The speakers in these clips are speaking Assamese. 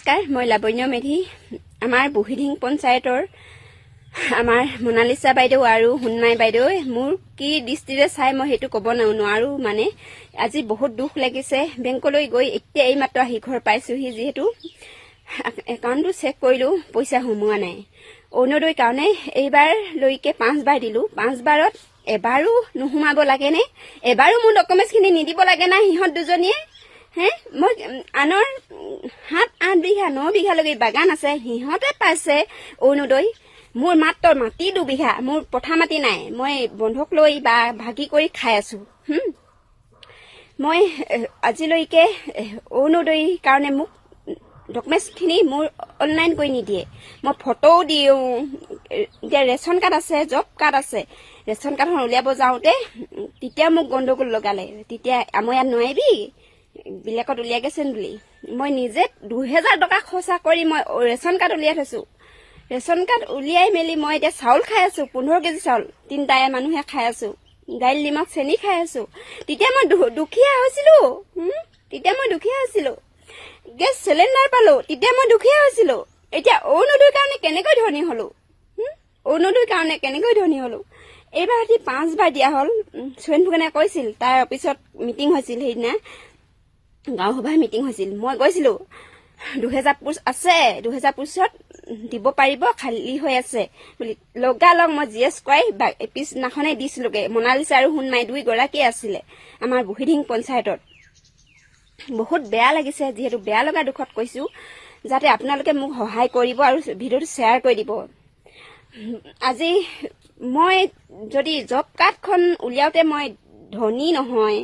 নমস্কাৰ, মই লাবণ্য মেধি। আমাৰ বুঢ়ীডিং পঞ্চায়তৰ আমাৰ মনালিছা বাইদেউ আৰু হুনমাই বাইদেউ মোৰ কি দৃষ্টিৰে চাই মই সেইটো ক'ব নোৱাৰো। মানে আজি বহুত দুখ লাগিছে। বেংকলৈ গৈ এতিয়া এইমাত্ৰ আহি ঘৰ পাইছোহি। যিহেতু একাউণ্টটো চেক কৰিলো, পইচা সোমোৱা নাই। অৰুণোদয়ৰ কাৰণে এইবাৰলৈকে 5 বাৰ দিলো। 5 বাৰত এবাৰো নোসোমাব লাগেনে? এবাৰো মোৰ ডকুমেণ্টছখিনি নিদিব লাগে না সিহঁত দুজনীয়ে? মই আনৰ 7-8 বিঘা 9 বিঘালৈকে বাগান আছে, সিহঁতে পাইছে অৰুণোদয়। মোৰ মাত্ৰ মাটি 2 বিঘা, মোৰ পথা মাটি নাই। মই বন্ধক লৈ বা ভাগি কৰি খাই আছো। মই আজিলৈকে অৰুণোদয়ৰ কাৰণে মোক ডকুমেণ্টছখিনি মোৰ অনলাইন কৰি নিদিয়ে। মই ফটোও দিওঁ। এতিয়া ৰেচন কাৰ্ড আছে, জব কাৰ্ড আছে। ৰেচন কাৰ্ডখন উলিয়াব যাওঁতে তেতিয়া মোক গণ্ডগোল লগালে। তেতিয়া মই ইয়াত নোৱাৰিবি, বেলেগত উলিয়াই গৈছেন বুলি। মই নিজে 2000 টকা খৰচা কৰি মই ৰেচন কাৰ্ড উলিয়াই থৈছো। ৰেচন কাৰ্ড উলিয়াই মেলি মই এতিয়া চাউল খাই আছো, 15 কেজি চাউল। 3টাই মানুহে খাই আছো, দাইল নিমখ চেনি খাই আছো। তেতিয়া মই দুখীয়া হৈছিলো। গেছ চিলিণ্ডাৰ পালো, তেতিয়া মই দুখীয়া হৈছিলো। এতিয়া অৰুণোদয়ৰ কাৰণে কেনেকৈ ধনী হলো? এইবাৰ 5 বাৰ দিয়া হ'ল। সুৰেণ ফুকনে কৈছিল, তাৰ অফিচত মিটিং হৈছিল। সেইদিনা গাঁও সভা মিটিং হৈছিল, মই গৈছিলো। 2000 পোষ্ট আছে, 2000 পোষ্টত দিব পাৰিব, খালী হৈ আছে বুলি লগালগ মই জিএছ কৰাই পিছদিনাখনে দিছিলোগে। মনালিছা আৰু হুনমাই 2 গৰাকী আছিলে আমাৰ বুঢ়ীডিং পঞ্চায়তত। বহুত বেয়া লাগিছে। যিহেতু বেয়া লগা দুখত কৈছো, যাতে আপোনালোকে মোক সহায় কৰিব আৰু ভিডিঅ'টো শ্বেয়াৰ কৰি দিব। আজি মই যদি জব কাৰ্ডখন উলিয়াওতে মই ধনী নহয়,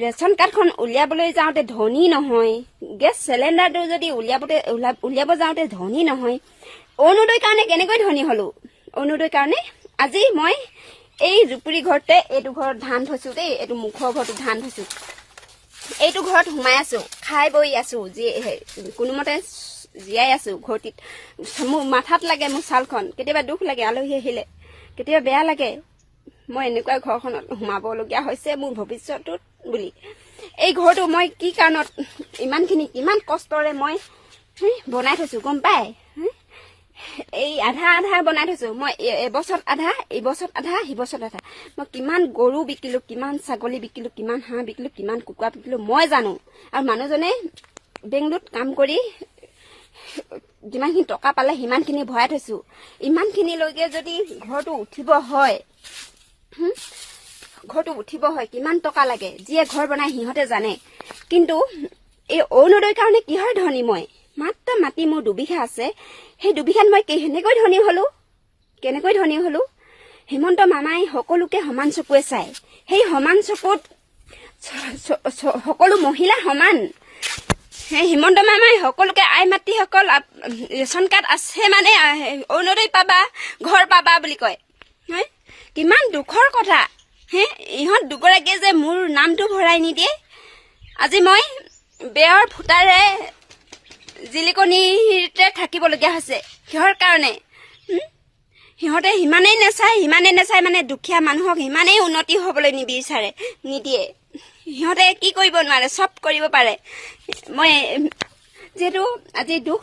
ৰেচন কাৰ্ডখন উলিয়াবলৈ যাওঁতে ধনী নহয়, গেছ চিলিণ্ডাৰটো যদি উলিয়াব যাওঁতে ধনী নহয়, অৰুণোদয়ৰ কাৰণে কেনেকৈ ধনী হলো? অৰুণোদয়ৰ কাৰণে আজি মই এই জুপুৰি ঘৰতে, এইটো ঘৰত ধান থৈছো দেই, এইটো মুখৰ ঘৰটো ধান থৈছো। এইটো ঘৰত সোমাই আছো, খাই বৈ আছো, কোনোমতে জীয়াই আছো। ঘৰটিত মোৰ মাথাত লাগে মোৰ ছালখন। কেতিয়াবা দুখ লাগে, আলহী আহিলে কেতিয়াবা বেয়া লাগে। মই এনেকুৱা ঘৰখনত সোমাবলগীয়া হৈছে মোৰ ভৱিষ্যতটোত বুলি। এই ঘৰটো মই কি কাৰণত কিমান কষ্টৰে মই বনাই থৈছো গম পাই? এই আধা বনাই থৈছো মই। এবছৰত আধা, এইবছৰত আধা, সিবছৰত আধা। মই কিমান গৰু বিকিলো, কিমান ছাগলী বিকিলো, কিমান হাঁহ বিকিলো, কিমান কুকুৰা বিকিলো মই জানো। আৰু মানুহজনে বেংগলোৰত কাম কৰি যিমানখিনি টকা পালে সিমানখিনি ভৰাই থৈছো। ইমানখিনিলৈকে যদি ঘৰটো উঠিব হয় কিমান টকা লাগে? যিয়ে ঘৰ বনাই সিহঁতে জানে। কিন্তু এই অৰুণোদয়ৰ কাৰণে কিহৰ ধনী? মই মাত্ৰ মাটি মোৰ 2 বিঘা আছে। সেই 2 বিঘাত মই কেনেকৈ ধনী হলো? হিমন্ত মামাই সকলোকে সমান চকুৱে চায়। সেই সমান চকুত সকলো মহিলা সমান। হিমন্ত মামাই সকলোকে আই মাতৃসকল ৰেচন কাৰ্ড আছে মানে অৰুণোদয় পাবা, ঘৰ পাবা বুলি কয়। কিমান দুখৰ কথা। ইহঁত দুগৰাকীয়ে যে মোৰ নামটো ভৰাই নিদিয়ে। আজি মই বেয়ৰ ফুটাৰে জিলিকনিতে থাকিবলগীয়া হৈছে। কিহৰ কাৰণে? সিহঁতে সিমানেই নেচায় মানে দুখীয়া মানুহক সিমানেই উন্নতি হবলৈ নিদিয়ে। সিহঁতে কি কৰিব নোৱাৰে, চব কৰিব পাৰে। মই যিহেতু আজি দুখ